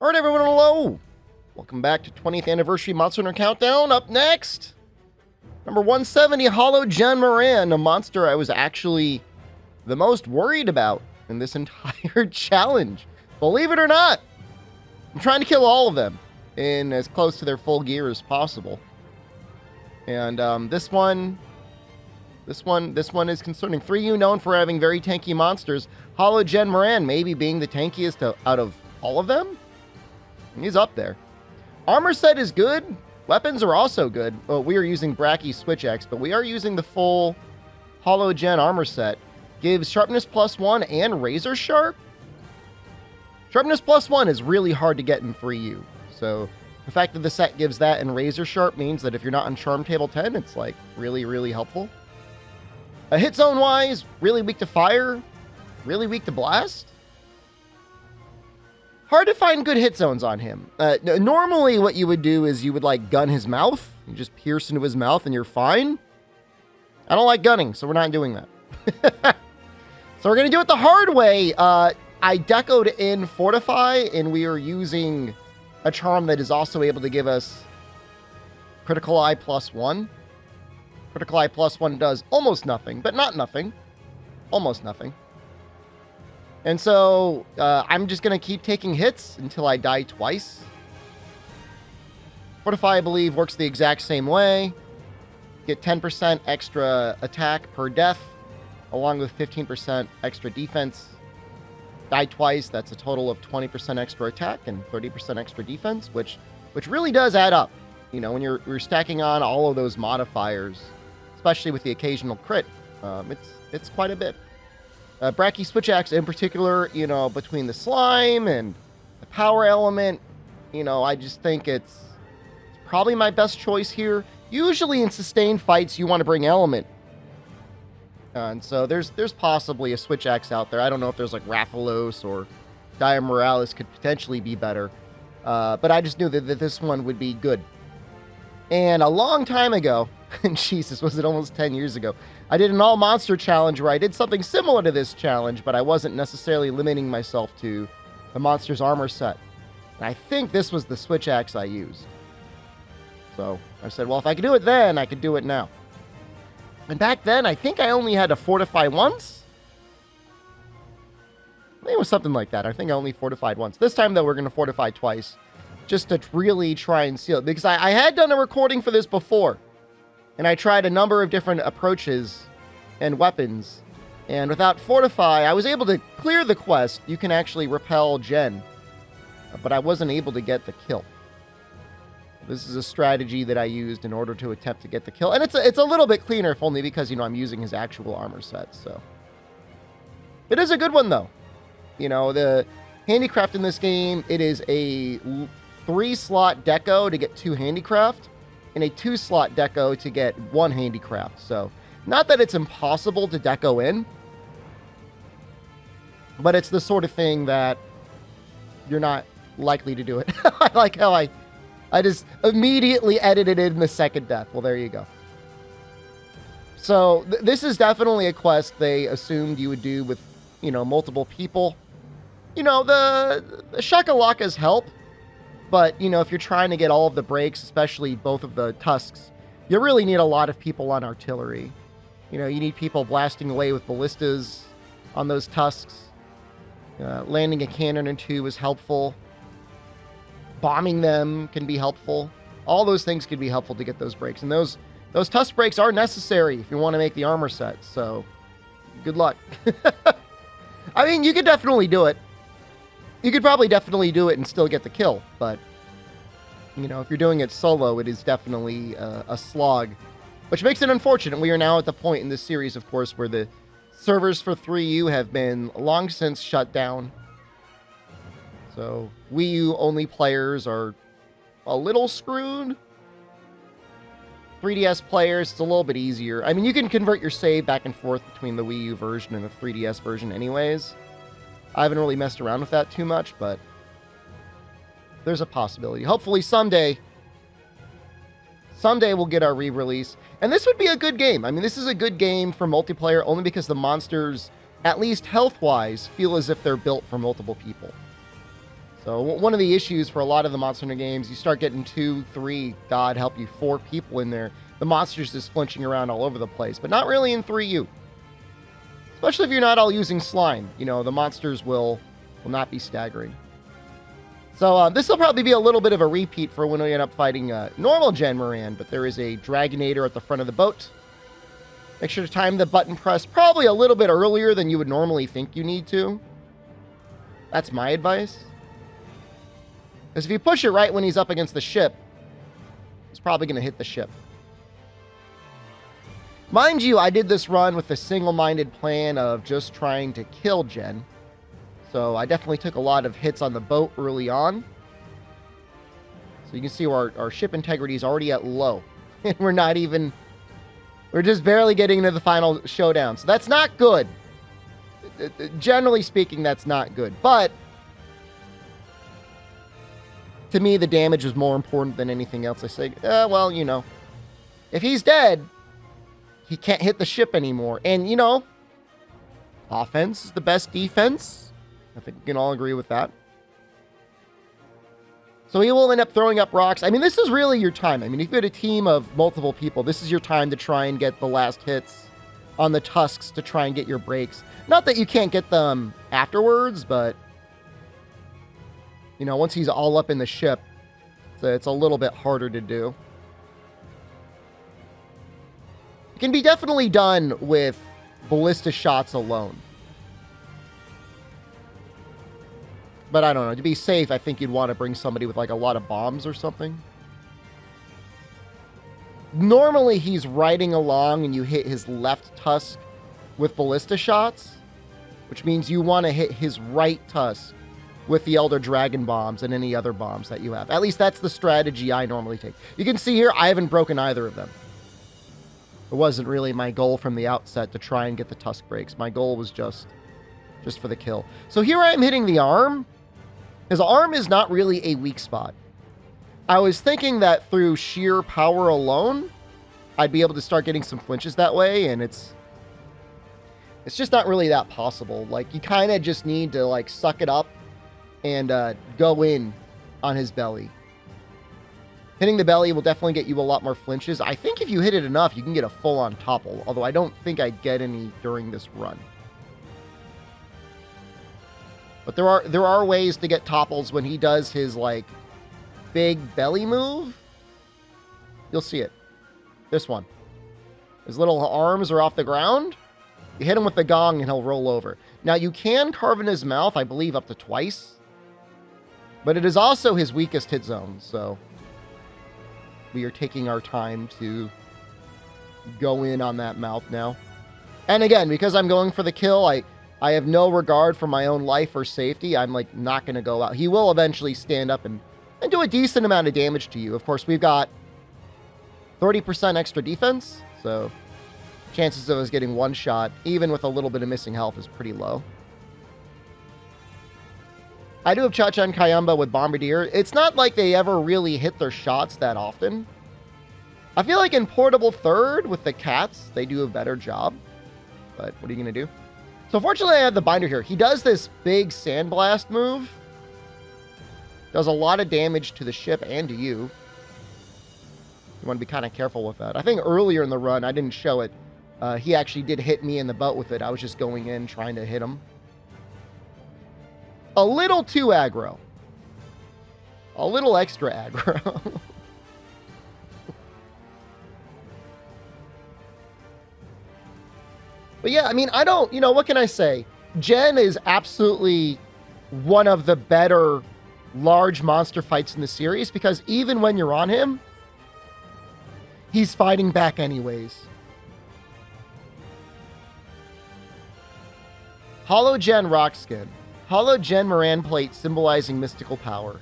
Alright everyone, hello! Welcome back to 20th Anniversary Monster Hunter Countdown. Up next, number 170, Hallowed Jhen Mohran, a monster I was actually the most worried about in this entire challenge. Believe it or not, I'm trying to kill all of them in as close to their full gear as possible. And this one is concerning. 3U known for having very tanky monsters. Hallowed Jhen Mohran maybe being the tankiest out of all of them? He's up there. Armor set is good. Weapons are also good. Well, we are using Bracky Switch X, but we are using the full Hallowed Jhen armor set. Gives sharpness +1 and razor sharp. Sharpness +1 is really hard to get in 3U. So the fact that the set gives that and razor sharp means that if you're not on Charm Table 10, it's like really, really helpful. Hit zone wise, really weak to fire, really weak to blast. Hard to find good hit zones on him. Normally what you would do is you would like gun his mouth. You just pierce into his mouth and you're fine. I don't like gunning, so we're not doing that. So we're going to do it the hard way. I decoed in Fortify, and we are using a charm that is also able to give us Critical Eye +1. Critical Eye +1 does almost nothing, but not nothing. Almost nothing. And so I'm just going to keep taking hits until I die twice. Fortify, I believe, works the exact same way. Get 10% extra attack per death, along with 15% extra defense. Die twice, that's a total of 20% extra attack and 30% extra defense, which really does add up. You know, when you're stacking on all of those modifiers, especially with the occasional crit, it's quite a bit. Bracky Switch Axe in particular, you know, between the slime and the power element, you know, I just think it's probably my best choice here. Usually in sustained fights, you want to bring element. And so there's possibly a Switch Axe out there. I don't know if there's like Rathalos or Dia Moralis could potentially be better. But I just knew that this one would be good. And a long time ago, and Jesus, was it almost 10 years ago, I did an all-monster challenge where I did something similar to this challenge, but I wasn't necessarily limiting myself to the monster's armor set. And I think this was the Switch Axe I used. So I said, well, if I could do it then, I could do it now. And back then, I think I only had to fortify once. I think it was something like that. I think I only fortified once. This time, though, we're going to fortify twice, just to really try and seal it. Because I had done a recording for this before. And I tried a number of different approaches and weapons. And without Fortify, I was able to clear the quest. You can actually repel Jhen. But I wasn't able to get the kill. This is a strategy that I used in order to attempt to get the kill. And it's a little bit cleaner, if only because, you know, I'm using his actual armor set. So it is a good one, though. You know, the handicraft in this game, it is a 3-slot deco to get 2 handicraft. And a 2-slot deco to get 1 handicraft. So, not that it's impossible to deco in, but it's the sort of thing that you're not likely to do it. I like how I just immediately edited it in the second death. Well, there you go. So, this is definitely a quest they assumed you would do with, you know, multiple people. You know, the Shakalakas help. But, you know, if you're trying to get all of the breaks, especially both of the tusks, you really need a lot of people on artillery. You know, you need people blasting away with ballistas on those tusks. Landing a cannon or 2 is helpful. Bombing them can be helpful. All those things can be helpful to get those breaks. And those tusk breaks are necessary if you want to make the armor set. So, good luck. I mean, you could definitely do it. You could probably definitely do it and still get the kill, but, you know, if you're doing it solo, it is definitely a slog, which makes it unfortunate. We are now at the point in this series, of course, where the servers for 3U have been long since shut down. So, Wii U only players are a little screwed. 3DS players, it's a little bit easier. I mean, you can convert your save back and forth between the Wii U version and the 3DS version anyways. I haven't really messed around with that too much, but there's a possibility. Hopefully someday we'll get our re-release. And this would be a good game. I mean, this is a good game for multiplayer only because the monsters, at least health-wise, feel as if they're built for multiple people. So one of the issues for a lot of the Monster Hunter games, you start getting 2, 3, God help you, 4 people in there. The monster's just flinching around all over the place, but not really in 3U. Especially if you're not all using slime. You know, the monsters will not be staggering. So this will probably be a little bit of a repeat for when we end up fighting normal Jhen Mohran, but there is a Dragonator at the front of the boat. Make sure to time the button press probably a little bit earlier than you would normally think you need to. That's my advice. Because if you push it right when he's up against the ship, he's probably going to hit the ship. Mind you, I did this run with a single-minded plan of just trying to kill Jhen. So I definitely took a lot of hits on the boat early on. So you can see our ship integrity is already at low. And we're just barely getting into the final showdown. So that's not good. Generally speaking, that's not good. But to me, the damage was more important than anything else. I say, well, you know, if he's dead, he can't hit the ship anymore. And, you know, offense is the best defense. I think we can all agree with that. So he will end up throwing up rocks. I mean, this is really your time. I mean, if you had a team of multiple people, this is your time to try and get the last hits on the tusks to try and get your breaks. Not that you can't get them afterwards, but, you know, once he's all up in the ship, it's a little bit harder to do. It can be definitely done with ballista shots alone. But I don't know. To be safe, I think you'd want to bring somebody with like a lot of bombs or something. Normally, he's riding along and you hit his left tusk with ballista shots, which means you want to hit his right tusk with the Elder Dragon bombs and any other bombs that you have. At least that's the strategy I normally take. You can see here, I haven't broken either of them. It wasn't really my goal from the outset to try and get the tusk breaks. My goal was just for the kill. So here I am hitting the arm. His arm is not really a weak spot. I was thinking that through sheer power alone, I'd be able to start getting some flinches that way, and it's just not really that possible. Like, you kind of just need to, like, suck it up and go in on his belly. Hitting the belly will definitely get you a lot more flinches. I think if you hit it enough, you can get a full-on topple, although I don't think I'd get any during this run. But there are ways to get topples when he does his, like, big belly move. You'll see it. This one. His little arms are off the ground. You hit him with the gong and he'll roll over. Now, you can carve in his mouth, I believe, up to twice. But it is also his weakest hit zone, so we are taking our time to go in on that mouth now. And again, because I'm going for the kill, I have no regard for my own life or safety. I'm, like, not going to go out. He will eventually stand up and do a decent amount of damage to you. Of course, we've got 30% extra defense, so chances of us getting one shot, even with a little bit of missing health, is pretty low. I do have Cha-Cha and Kayamba with Bombardier. It's not like they ever really hit their shots that often. I feel like in Portable Third with the cats, they do a better job. But what are you going to do? So fortunately, I have the binder here. He does this big sandblast move. Does a lot of damage to the ship and to you. You want to be kind of careful with that. I think earlier in the run, I didn't show it. He actually did hit me in the butt with it. I was just going in trying to hit him. A little too aggro. A little extra aggro. But yeah, I mean, I don't, you know, what can I say? Jhen is absolutely one of the better large monster fights in the series, because even when you're on him, he's fighting back anyways. Hallowed Jhen Rock Skin. Hallowed Jhen Mohran plate symbolizing mystical power.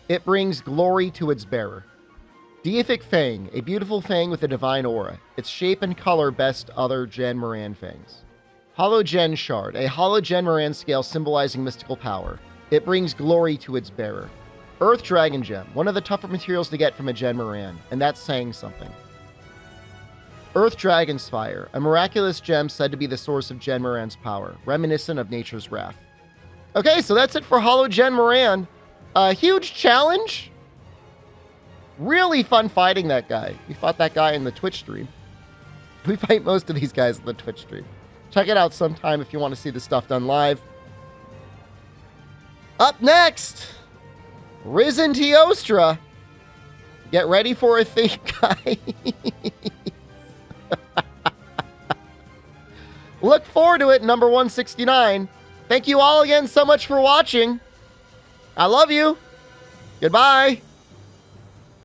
It brings glory to its bearer. Deific Fang, a beautiful fang with a divine aura. Its shape and color best other Jhen Mohran fangs. Hallowed Jhen Shard, a Hallowed Jhen Mohran scale symbolizing mystical power. It brings glory to its bearer. Earth Dragon Gem, one of the tougher materials to get from a Jhen Mohran, and that's saying something. Earth Dragon's Fire, a miraculous gem said to be the source of Jhen Mohran's power, reminiscent of nature's wrath. Okay, so that's it for Hallowed Jhen Mohran. Huge challenge. Really fun fighting that guy. We fought that guy in the Twitch stream. We fight most of these guys in the Twitch stream. Check it out sometime if you want to see the stuff done live. Up next, Risen Teostra. Get ready for a thing, guys. Look forward to it, number 169. Thank you all again so much for watching. I love you. Goodbye.